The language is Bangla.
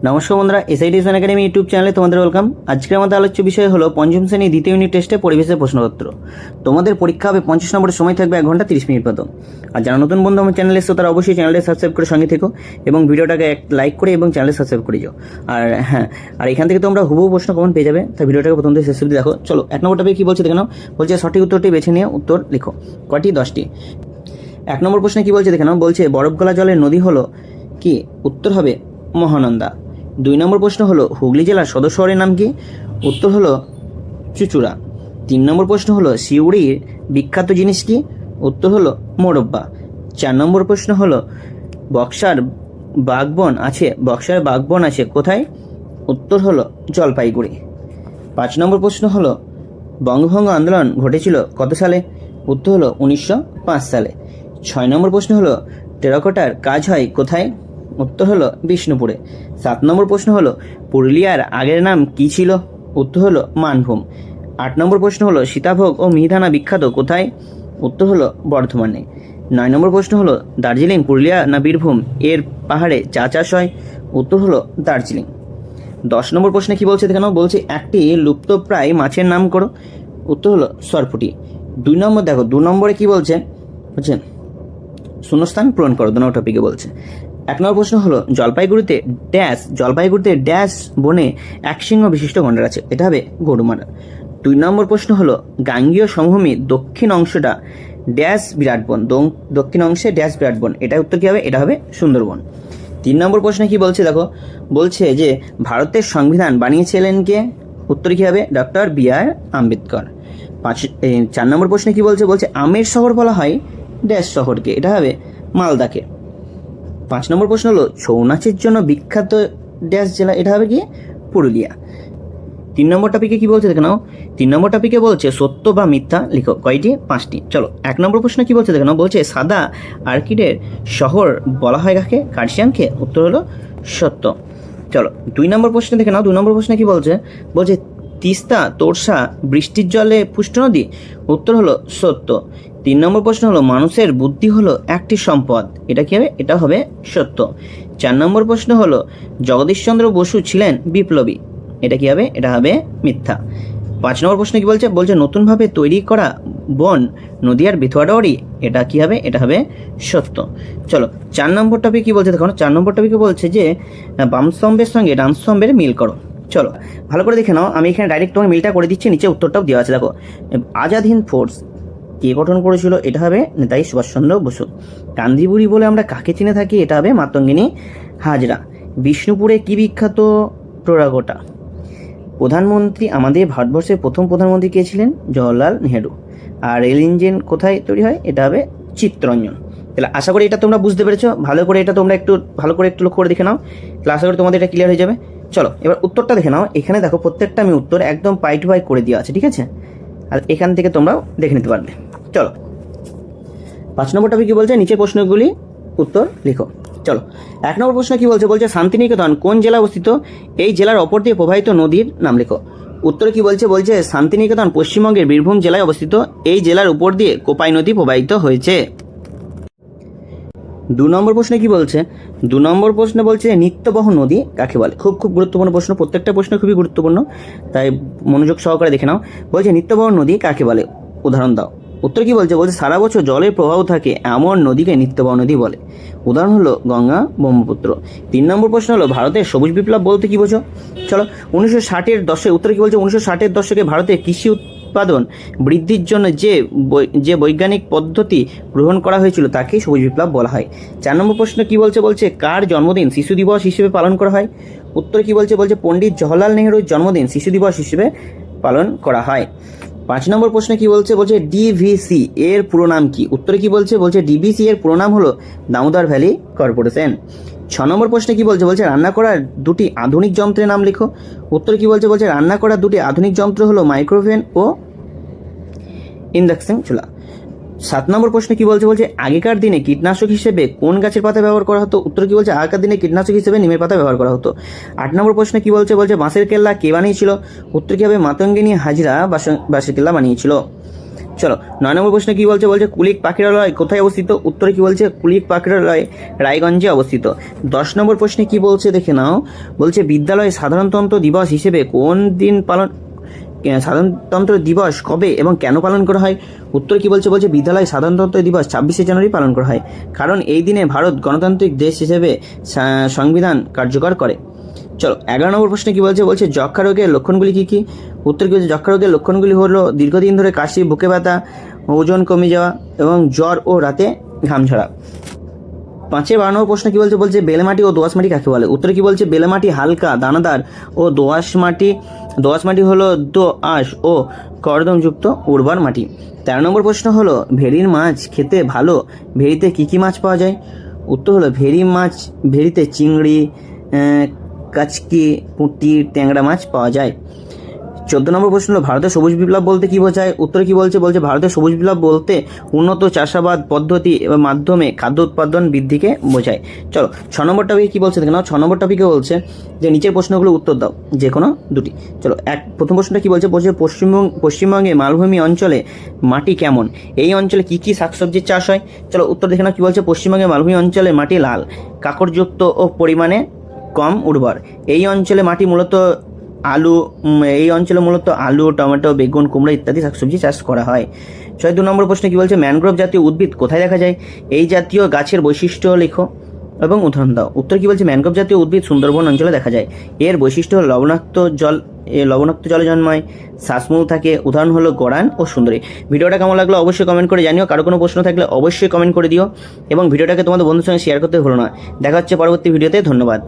নমস্কার বন্ধুরা, এসআইটি একাডেমি ইউটিউব চ্যানেলে তোমাদের ওয়েলকাম। আজকের আমাদের আলোচ্য বিষয় হলো পঞ্চম শ্রেণী দ্বিতীয় ইউনিট টেস্টে পরিবেশের প্রশ্নপত্র। তোমাদের পরীক্ষা হবে 50 নম্বরের, সময় থাকবে 1 ঘন্টা 30 মিনিট মতো। আর যারা নতুন বন্ধু আমার চ্যানেলে এসেছো তারা অবশ্যই চ্যানেলটা সাবস্ক্রাইব করে সঙ্গে থেকো এবং ভিডিওটাকে লাইক করে এবং চ্যানেলে সাবস্ক্রাইব করে যাও। আর এখান থেকে তোমরা হুবহু প্রশ্ন কমেন্ট পেয়ে যাবে, তাই ভিডিওটাকে প্রথম থেকে শেষ অবধি দেখো। চলো 1 নম্বর টপিক কী বলছে দেখে নাও। বলছে সঠিক উত্তরটি বেছে নিয়ে উত্তর লিখো। কয়টি? 10টি। 1 নম্বর প্রশ্নে কী বলছে দেখে নাও। বলছে বরফ গলা জলের নদী হলো কি? উত্তর হবে মহানন্দা। 2 নম্বর প্রশ্ন হলো হুগলি জেলার সদর শহরের নাম কি? উত্তর হলো চুচুড়া। 3 নম্বর প্রশ্ন হলো সিউড়ির বিখ্যাত জিনিস কি? উত্তর হলো মোরব্বা। 4 নম্বর প্রশ্ন হলো বক্সার বাগবন আছে কোথায়? উত্তর হলো জলপাইগুড়ি। 5 নম্বর প্রশ্ন হলো বঙ্গভঙ্গ আন্দোলন ঘটেছিল কত সালে? উত্তর হলো 1905 সালে। 6 নম্বর প্রশ্ন হলো টেরাকোটার কাজ হয় কোথায়? উত্তর হলো বিষ্ণুপুরে। 7 নম্বর প্রশ্ন হলো পুরুলিয়ার আগের নাম কি ছিল? উত্তর হলো মানভূম। 8 নম্বর প্রশ্ন হলো সীতাভোগ ও মিহিদানা বিখ্যাত কোথায়? উত্তর হলো বর্ধমানে। 9 নম্বর প্রশ্ন হলো দার্জিলিং, পুরুলিয়া না বীরভূম এর পাহাড়ে চা চাষ হয়? উত্তর হলো দার্জিলিং। 10 নম্বর প্রশ্নে কি বলছে দেখানো। বলছে একটি লুপ্তপ্রায় মাছের নাম করো। উত্তর হলো সরপুটি। 2 নম্বর দেখো, 2 নম্বরে কি বলছে শূন্যস্থান পূরণ করো। 2 নম্বর টপিকে বলছে 1 নম্বর প্রশ্ন হলো জলপাইগুড়িতে ড্যাশ বনে একশৃঙ্গ বিশিষ্ট গন্ডার আছে। এটা হবে গরুমারা। 2 নম্বর প্রশ্ন হলো গাঙ্গীয় সমভূমির দক্ষিণ অংশটা ড্যাশ বিরাট বন। দক্ষিণ অংশে ড্যাশ বিরাট বন। এটা উত্তর কী হবে? এটা হবে সুন্দরবন। 3 নম্বর প্রশ্নে কি বলছে দেখো। বলছে যে ভারতের সংবিধান বানিয়েছিলেন কে? উত্তর কী হবে? Doctor B.R.. আম্বেদকর। 4 নম্বর প্রশ্নে কি বলছে? বলছে আমের শহর বলা হয় ড্যাশ শহরকে। এটা হবে মালদাকে। 5 নম্বর প্রশ্ন হলো ছৌ নাচের জন্য বিখ্যাত ড্যাশ জেলা। এটা হবে কি? পুরুলিয়া। 3 নম্বর টপিকে কি বলছে দেখে নাও। 3 নম্বর টপিকে বলছে সত্য বা মিথ্যা লিখো। কয়টি? 5টি। চলো 1 নম্বর প্রশ্ন কি বলছে দেখে নাও। বলছে সাদা অর্কিডের শহর বলা হয় কাকে? কার্শিয়াংকে। উত্তর হলো সত্য। চলো 2 নম্বর প্রশ্ন দেখে নাও। 2 নম্বর প্রশ্নে কি বলছে? বলছে তিস্তা তোরসা বৃষ্টির জলে পুষ্ট নদী। উত্তর হলো সত্য। 3 নম্বর প্রশ্ন হলো মানুষের বুদ্ধি হলো একটি সম্পদ। এটা কি হবে? এটা হবে সত্য। 4 নম্বর প্রশ্ন হলো জগদীশচন্দ্র বসু ছিলেন বিপ্লবী। এটা কি হবে? এটা হবে মিথ্যা। 5 নম্বর প্রশ্ন কি বলছে? বলছে নতুনভাবে তৈরি করা বন নদীয়ার বিথুয়াডরি। এটা কি হবে? এটা হবে সত্য। চলো 4 নম্বর টপিক কি বলছে দেখো। 4 নম্বর টপিকে বলছে যে বাম স্তম্ভের সঙ্গে ডান স্তম্ভের মিল করো। চলো ভালো করে দেখে নাও। আমি এখানে ডাইরেক্ট তোমার মিলটা করে দিচ্ছি, নিচে উত্তরটাও দেওয়া আছে দেখো। আজাদ হিন্দ ফোর্স কে গঠন করেছিল? এটা হবে নেতাজি সুভাষচন্দ্র বসু। কান্দিবুড়ি বলে আমরা কাকে চিনে থাকি? এটা হবে মাতঙ্গিনী হাজরা। বিষ্ণুপুরে কি বিখ্যাত? টেরাকোটা। প্রধানমন্ত্রী, আমাদের ভারতবর্ষের প্রথম প্রধানমন্ত্রী কে ছিলেন? জওহরলাল নেহেরু। আর রেল ইঞ্জিন কোথায় তৈরি হয়? এটা হবে চিত্তরঞ্জন। তাহলে আশা করি এটা তোমরা বুঝতে পেরেছো। ভালো করে এটা তোমরা একটু লক্ষ্য করে দেখে নাও, তাহলে আশা করি তোমাদের এটা ক্লিয়ার হয়ে যাবে। চলো এবার উত্তরটা দেখে নাও। এখানে দেখো প্রত্যেকটা আমি উত্তর একদম পাই টু পাই করে দেওয়া আছে, ঠিক আছে? আর এখান থেকে তোমরাও দেখে নিতে পারবে। চলো 5 নম্বর টপিক কি বলছে? নিচে প্রশ্নগুলি উত্তর লিখো। চলো 1 নম্বর প্রশ্ন কি বলছে? বলছে শান্তিনিকেতন কোন জেলায় অবস্থিত? এই জেলার ওপর দিয়ে প্রবাহিত নদীর নাম লিখো। উত্তরে কি বলছে? বলছে শান্তিনিকেতন পশ্চিমবঙ্গের বীরভূম জেলায় অবস্থিত। এই জেলার উপর দিয়ে কোপাই নদী প্রবাহিত হয়েছে। 2 নম্বর প্রশ্নে কি বলছে? 2 নম্বর প্রশ্নে বলছে নিত্যবহ নদী কাকে বলে? খুব গুরুত্বপূর্ণ প্রশ্ন, প্রত্যেকটা প্রশ্ন খুবই গুরুত্বপূর্ণ, তাই মনোযোগ সহকারে দেখে নাও। বলছে নিত্যবহ নদী কাকে বলে? উদাহরণ দাও। উত্তর কি বলছে? বলছে সারা বছর জলের প্রবাহ থাকে এমন নদীকে নিত্যবহ নদী বলে। উদাহরণ হলো গঙ্গা, ব্রহ্মপুত্র। 3 নম্বর প্রশ্ন হলো ভারতের সবুজ বিপ্লব বলতে কি বোঝো? চলো 1960-এর দশকে। উত্তর কি বলছে? 1960-এর দশকে ভারতে কৃষি উৎপাদন বৃদ্ধির জন্য যে বৈজ্ঞানিক পদ্ধতি গ্রহণ করা হয়েছিল তাকেই সবুজ বিপ্লব বলা হয়। 4 নম্বর প্রশ্ন কি বলছে? বলছে কার জন্মদিন শিশু দিবস হিসেবে পালন করা হয়? উত্তর কি বলছে? বলছে পণ্ডিত জওহরলাল নেহরুর জন্মদিন শিশু দিবস হিসেবে পালন করা হয়। 5 নম্বর প্রশ্ন কি বলছে? বলছে ডিভিসি এর পুরো নাম কি? উত্তরে কি বলছে? বলছে ডিভিসি এর পুরো নাম হলো দামোদর ভ্যালি কর্পোরেশন। 6 নম্বর প্রশ্নে কি বলছে? বলছে রান্না করার 2টি আধুনিক যন্ত্রের নাম লিখো। উত্তরে কি বলছে? বলছে রান্না করার 2টি আধুনিক যন্ত্র হলো মাইক্রোওভেন ও ইন্ডাকশন চুলা। 7 নম্বর প্রশ্নে কি বলছে? বলছে আগেকার দিনে কীটনাশক হিসেবে কোন গাছের পাতা ব্যবহার করা হতো? উত্তর কি বলছে? আগেকার দিনে কীটনাশক হিসেবে নিমের পাতা ব্যবহার করা হতো। 8 নম্বর প্রশ্নে কি বলছে? বলছে বাঁশের কেল্লা কে বানিয়েছিল? উত্তর কি হবে? মাতঙ্গিনী হাজরা বাঁশের কেল্লা বানিয়েছিল। চলো 9 নম্বর প্রশ্ন কি বলছে, বলছে কুলিক পাখিরালয় কোথায় অবস্থিত? উত্তরে কি বলছে, কুলিক পাখিরালয় রায়গঞ্জে অবস্থিত। 10 নম্বর প্রশ্নে কি বলছে দেখে নাও, বলছে বিদ্যালয়ে সাধারণতন্ত্র দিবস হিসেবে কোন দিন সাধারণতন্ত্র দিবস কবে এবং কেন পালন করা হয়? উত্তর কি বলছে, বলছে বিদ্যালয়ে সাধারণতন্ত্র দিবস 26শে জানুয়ারি পালন করা হয়, কারণ এই দিনে ভারত গণতান্ত্রিক দেশ হিসেবে সংবিধান কার্যকর করে। চলো 11 নম্বর প্রশ্নে কি বলছে, বলছে যক্ষা রোগের লক্ষণগুলি কি কি? উত্তর কি বলছে, যক্ষা রোগের লক্ষণগুলি হলো দীর্ঘদিন ধরে কাশি, বুকে ব্যথা, ওজন কমে যাওয়া এবং জ্বর ও রাতে ঘাম ঝরা। 12 নম্বর প্রশ্ন কি বলছে, বলছে বেলে মাটি ও দোআঁশ মাটি কাকে বলে? উত্তরে কি বলছে, বেলে মাটি হালকা দানাদার ও দোআঁশ মাটি হলো দোআঁশ ও কর্দমযুক্ত উর্বর মাটি। 13 নম্বর প্রশ্ন হলো ভেড়ির মাছ খেতে ভালো, ভেড়িতে কি কি মাছ পাওয়া যায়? উত্তর হলো ভেড়িতে চিংড়ি, কাচকি, পুঁটি, ট্যাংরা মাছ পাওয়া যায়। 14 নম্বর প্রশ্ন হলো ভারতের সবুজ বিপ্লব বলতে কি বোঝায়? উত্তরে কি বলছে, বলছে ভারতের সবুজ বিপ্লব বলতে উন্নত চাষাবাদ পদ্ধতি এবং মাধ্যমে খাদ্য উৎপাদন বৃদ্ধিকে বোঝায়। চলো 6 নম্বর টপিকে কি বলছে দেখে নাও। 6 নম্বর টপিকে বলছে যে নিচের প্রশ্নগুলো উত্তর দাও, যে কোনো দুটি। চলো প্রথম প্রশ্নটা কি বলছে, বলছে পশ্চিমবঙ্গে মালভূমি অঞ্চলে মাটি কেমন? এই অঞ্চলে কি কি শাকসবজির চাষ হয়? চলো উত্তর দেখে নাও কি বলছে, পশ্চিমবঙ্গে মালভূমি অঞ্চলে মাটি লাল, কাঁকড়যুক্ত ও পরিমাণে কম উর্বর। এই অঞ্চলে মূলত আলু, টমেটো, বেগুন, কুমড়া ইত্যাদি শাকসবজি চাষ করা হয়। 2 নম্বর প্রশ্নে কি বলছে, ম্যানগ্রোভ জাতীয় উদ্ভিদ কোথায় দেখা যায়? এই জাতীয় গাছের বৈশিষ্ট্য লেখো এবং উদাহরণ দাও। উত্তর কি বলছে, ম্যানগ্রোভ জাতীয় উদ্ভিদ সুন্দরবন অঞ্চলে দেখা যায়। এর বৈশিষ্ট্য হলো লবণাক্ত জলে জন্মায়, শ্বাসমূল থাকে। উদাহরণ হলো গড়ান ও সুন্দরী। ভিডিওটা কেমন লাগলো অবশ্যই কমেন্ট করে জানিও। কারো কোনো প্রশ্ন থাকলে অবশ্যই কমেন্ট করে দিও এবং ভিডিওটাকে তোমাদের বন্ধুর সঙ্গে শেয়ার করতে ভুলো না। দেখা হচ্ছে পরবর্তী ভিডিওতে। ধন্যবাদ।